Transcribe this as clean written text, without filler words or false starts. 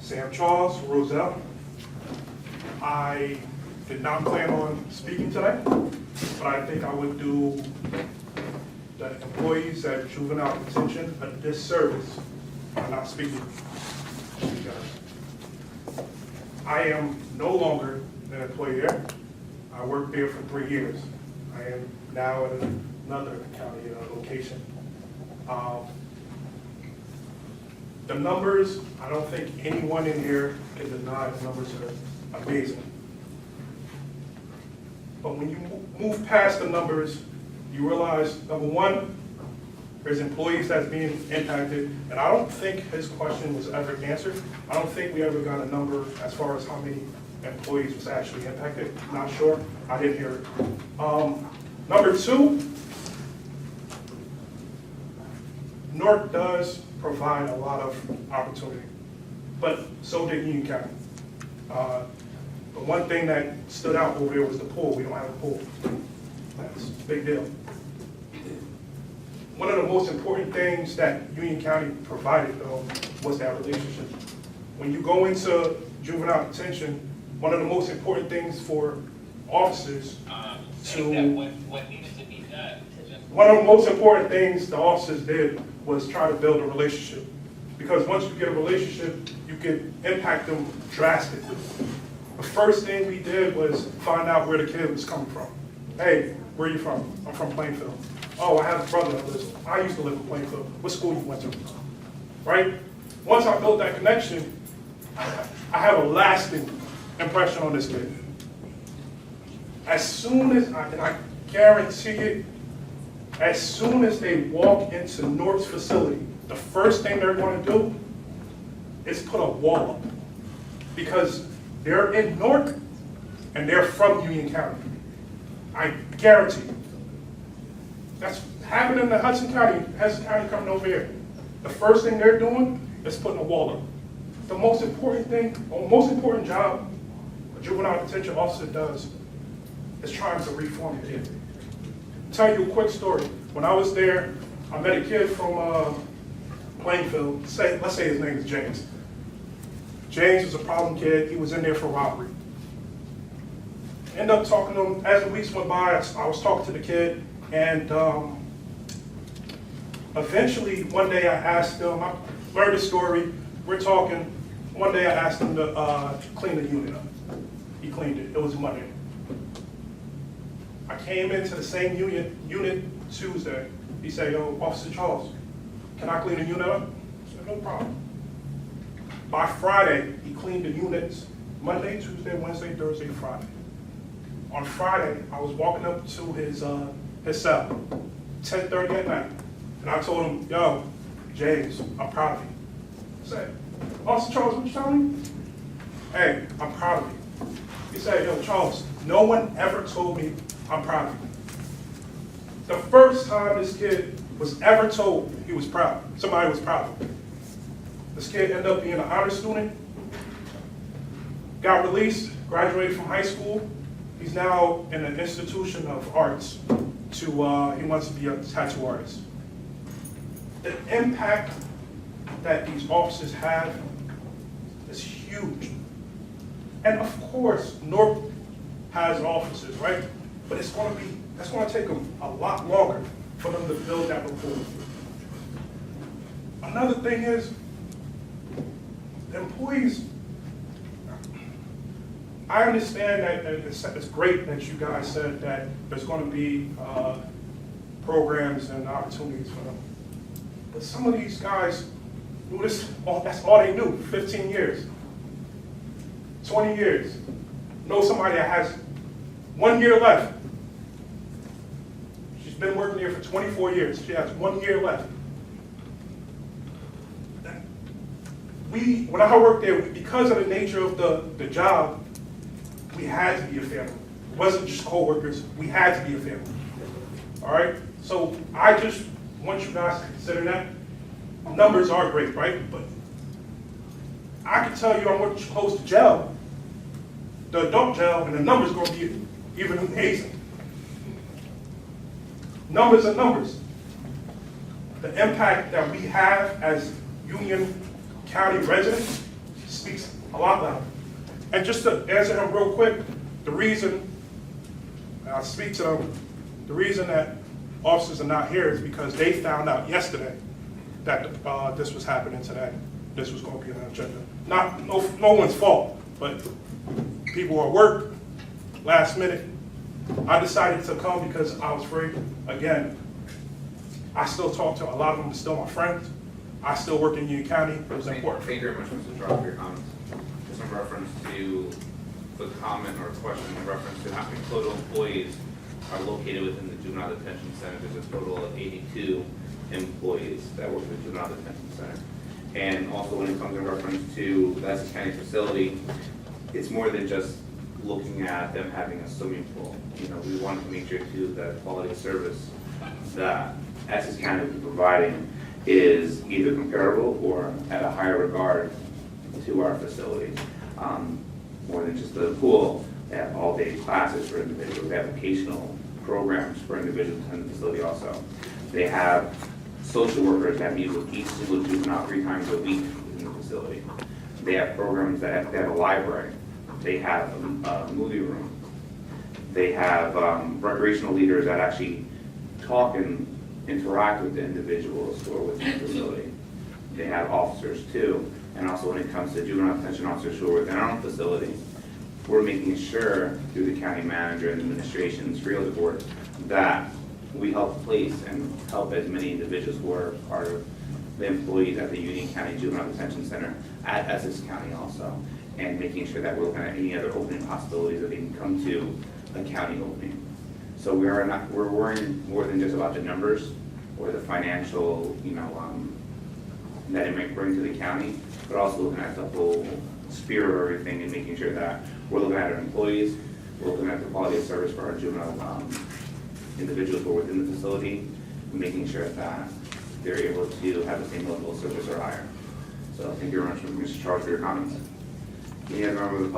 Sam Charles, Roselle. I did not plan on speaking today, but I think I would do the employees at juvenile detention a disservice by not speaking to you guys. I am no longer an employee there. I worked there for 3 years. I am now at another county location. The numbers, I don't think anyone in here can deny the numbers are amazing. But when you move past the numbers, you realize, number one, there's employees that's being impacted, and I don't think his question was ever answered. I don't think we ever got a number as far as how many employees was actually impacted. Not sure, I didn't hear it. Number two, North does provide a lot of opportunity, but so did Union County. The one thing that stood out over there was the pool. We don't have a pool. That's a big deal. One of the most important things that Union County provided, though, was that relationship. When you go into juvenile detention, one of the most important things for officers what needed to be done. One of the most important things the officers did was try to build a relationship. Because once you get a relationship, you can impact them drastically. The first thing we did was find out where the kid was coming from. Hey, where are you from? I'm from Plainfield. Oh, I have a brother that lives. I used to live in Plainfield. What school you went to? Right? Once I built that connection, I have a lasting impression on this kid. As soon as, and I guarantee it, as soon as they walk into North's facility, the first thing they're going to do is put a wall up. Because they're in North and they're from Union County. I guarantee you. That's happening in the Hudson County coming over here. The first thing they're doing is putting a wall up. The most important thing, or most important job a juvenile detention officer does is trying to reform a kid. Tell you a quick story. When I was there, I met a kid from Plainfield. Let's say his name is James. James was a problem kid. He was in there for robbery. Ended up talking to him. As the weeks went by, I was talking to the kid, and eventually one day I asked him, I learned the story, we're talking, one day I asked him to clean the unit up. He cleaned it. It was Monday. I came into the same unit Tuesday. He said, yo, Officer Charles, can I clean the unit up? I said, no problem. By Friday, he cleaned the units Monday, Tuesday, Wednesday, Thursday, Friday. On Friday, I was walking up to his cell, 10:30 at night, and I told him, yo, James, I'm proud of you. I said, Officer Charles, what you telling me? Hey, I'm proud of you. He said, yo, Charles, no one ever told me I'm proud of you. The first time this kid was ever told he was proud, somebody was proud of him. This kid ended up being an honor student, got released, graduated from high school. He's now in an institution of arts he wants to be a tattoo artist. The impact that these officers have is huge. And of course, North has officers, right? But that's going to take them a lot longer for them to build that rapport. Another thing is, the employees, I understand that it's great that you guys said that there's going to be programs and opportunities for them. But some of these guys knew this, that's all they knew, 15 years, 20 years. Know somebody that has 1 year left. She's been working here for 24 years. She has 1 year left. When I worked there, because of the nature of the job, we had to be a family. It wasn't just co-workers, we had to be a family. All right? So I just want you guys to consider that. Numbers are great, right? But I can tell you I'm much close to jail, the adult jail, and the numbers going to be even amazing. Numbers are numbers. The impact that we have as Union County residents, speaks a lot louder. And just to answer him real quick, the reason I speak to them, the reason that officers are not here is because they found out yesterday that this was happening today. This was going to be on the agenda. No one's fault, but people were at work, last minute. I decided to come because I was afraid. Again, I still talk to a lot of them, still my friends. I still work in Union County. It was important. Thank you very much, Mr. Straw, for your comments. Just in reference to the comment or question in reference to how many total employees are located within the juvenile detention center. There's a total of 82 employees that work in the juvenile detention center. And also when it comes in reference to the Essex County facility, it's more than just looking at them having a swimming pool. You know, we want to make sure too that quality of service that Essex County will be providing is either comparable or at a higher regard to our facilities. More than just the pool, they have all-day classes for individuals. They have vocational programs for individuals in the facility also. They have social workers that meet with each single juvenile 3 times a week in the facility. They have programs that they have a library. They have a movie room. They have recreational leaders that actually talk and interact with the individuals who are within the facility. They have officers too. And also when it comes to juvenile detention officers who are within our own facility, we're making sure through the county manager and administration's Freeholds Board that we help place and help as many individuals who are part of the employees at the Union County Juvenile Detention Center at Essex County also, and making sure that we're looking at any other opening possibilities that they can come to a county opening. So we're worrying more than just about the numbers or the financial, that it might bring to the county, but also looking at the whole spirit of everything and making sure that we're looking at our employees, we're looking at the quality of service for our juvenile individuals who are within the facility, and making sure that they're able to have the same level of service or higher. So thank you very much, Mr. Charles, for your comments. Any other member of the